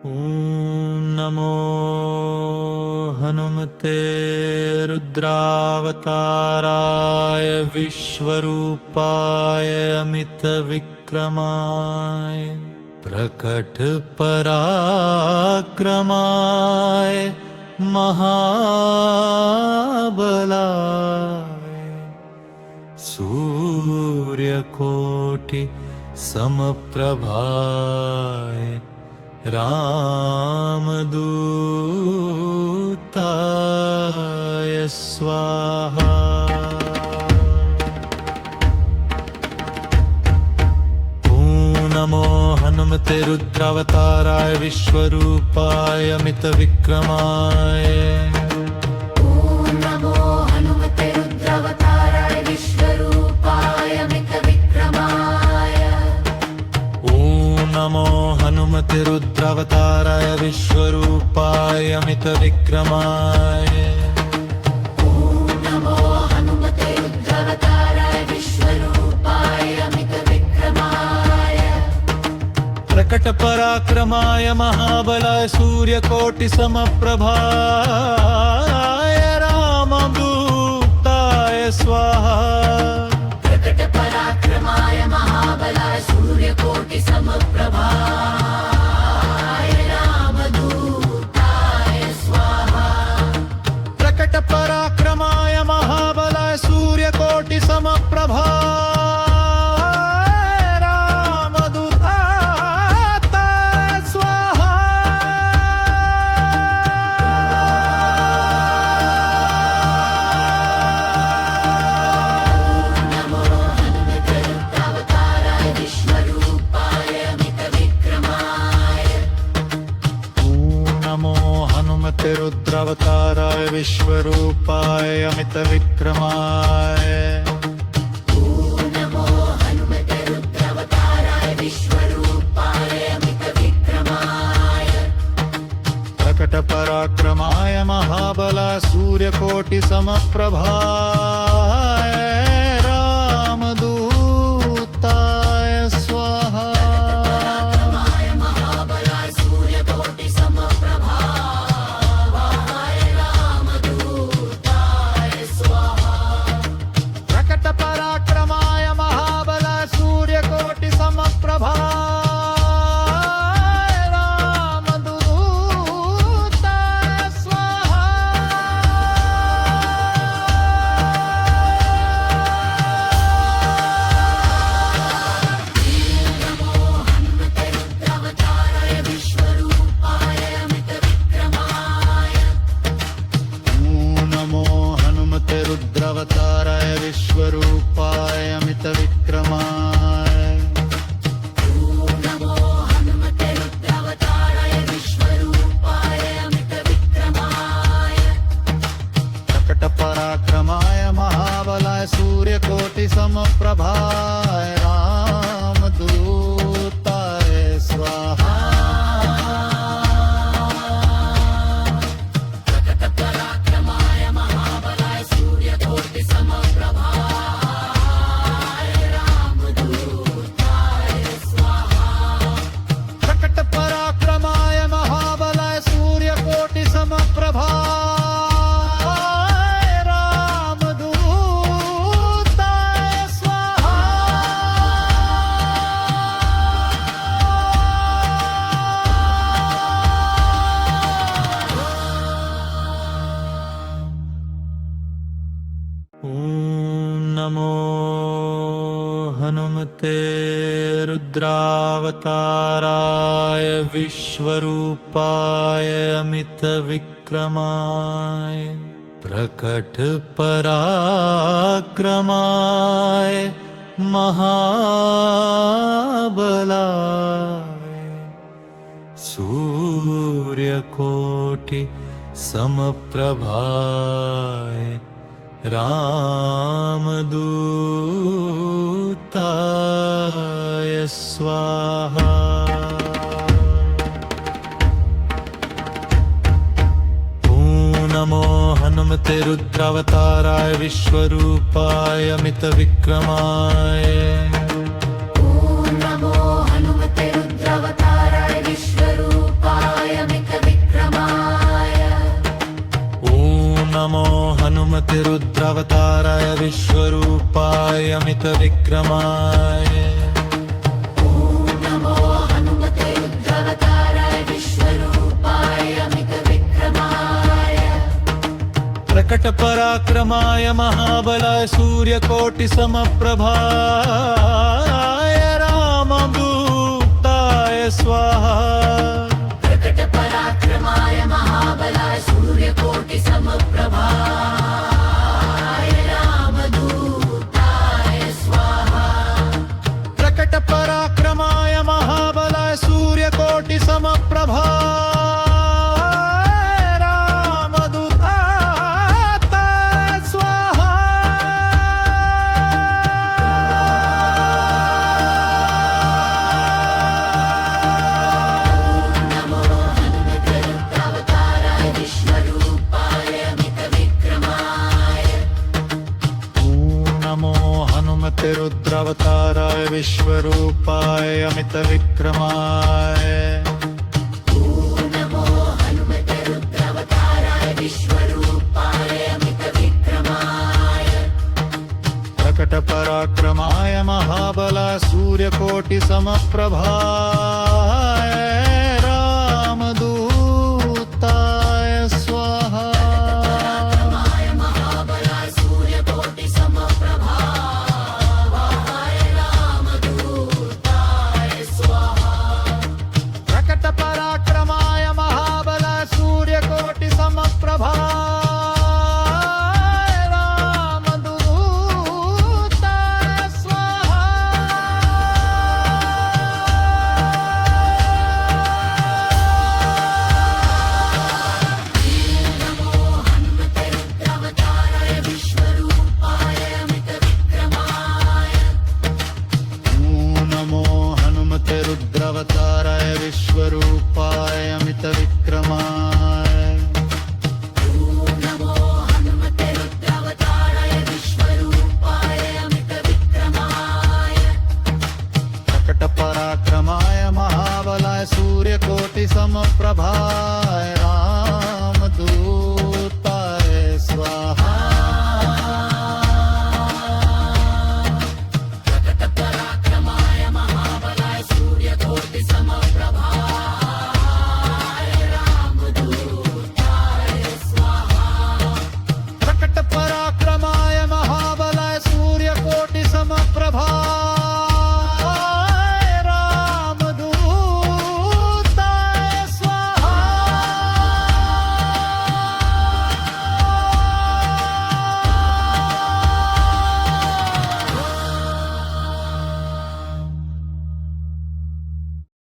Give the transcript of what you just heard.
ॐ नमो हनुमते रुद्रावताराय विश्वरूपाय अमितविक्रमाय प्रकटपराक्रमाय महाबलाय सूर्यकोटि समप्रभाय रामदूताय स्वाहा। ॐ नमो हनुमते रुद्रावताराय विश्वरूपाय अमितविक्रमाय। नमो हनुमते रुद्रावताराय विश्वरूपाय अमितविक्रमाय। नमो हनुमते रुद्रावताराय विश्वरूपाय अमितविक्रमाय। प्रकटपराक्रमाय महाबलाय सूर्यकोटि समप्रभाय रामदूताय स्वाहा। प्रकटपराक्रमाय महाबलाय सूर्यकोटि समप्रभाय रामदूताय स्वाहा। प्रकटपराक्रमाय महाबलाय सूर्यकोटि समप्रभाय रामदूताय स्वाहा। नमो हनुमते रुद्रावताराय विश्वरूपाय अमितविक्रमाय। नमो हनुमते रुद्रावताराय विश्वरूपाय अमितविक्रमाय। नमो हनुमते रुद्रावताराय विश्वरूपाय अमितविक्रमाय। प्रकटपराक्रमाय महाबलाय सूर्यकोटि समप्रभाय रामदूताय स्वाहा। पराक्रमाय महाबलाय सूर्यकोटि समप्रभाय रामदूताय स्वाहा। प्रकटपराक्रमाय महाबलाय सूर्यकोटि समप्रभाय रामदूताय स्वाहा। नमो हनुमते रुद्रावताराय विश्वरूपाय अमितविक्रमाय। नमो हनुमते रुद्रावताराय विश्वरूपाय अमितविक्रमाय। नमो हनुमते रुद्रावताराय विश्वरूपाय अमितविक्रमाय। प्रकटपराक्रमाय महाबलाय सूर्यकोटि समप्रभाय रामदूताय स्वाहा। प्रकटपराक्रमाय महाबलाय सूर्यकोटि समप्रभाय रामदूताय स्वाहा। प्रकटपराक्रमाय महाबलाय सूर्यकोटि समप्रभाय रामदूताय स्वाहा। ॐ नमो हनुमते रुद्रावताराय विश्वरूपाय अमितविक्रमाय। प्रकटपराक्रमाय महाबलाय सूर्यकोटि समप्रभाय रामदूताय स्वाहा। ॐ नमो हनुमते रुद्रावताराय विश्वरूपाय अमितविक्रमाय। नमो हनुमते रुद्रावताराय विश्वरूपाय विक्रमाय नमो हनुमते रुद्रावताराय विश्वरूपाय अमितविक्रमाय प्रकट पराक्रमाय महाबलाय सूर्यकोटि समप्रभाय रामदूताय स्वाहा प्रकट पराक्रमाय महाबलाय सूर्यकोटि समप्रभाय रामदूताय स्वाहा प्रकट पराक्रमाय महाबलाय सूर्यकोटि समप्रभाय रामदूताय स्वाहा नमो हनुमते रुद्रावताराय विश्वरूपाय अमितविक्रमाय नमो हनुमते रुद्रावताराय विश्वरूपाय अमितविक्रमाय नमो हनुमते रुद्रावताराय विश्वरूपाय अमितविक्रमाय प्रकट पराक्रमाय महाबलाय सूर्यकोटि समप्रभाय रामदूताय स्वाहा पराक्रमाय महाबलाय सूर्यकोटि समप्रभाय रामदूताय स्वाहा प्रकट पराक्रमाय महाबलाय सूर्यकोटि समप्रभाय रामदूताय स्वाहा नमो हनुमते रुद्रावताराय विश्वरूपाय अमितविक्रमाय नमो हनुमते रुद्रावताराय विश्वरूपाय अमितविक्रमाय नमो हनुमते रुद्रावताराय विश्वरूपाय अमितविक्रमाय प्रकट पराक्रमाय महाबलाय सूर्यकोटि समप्रभाय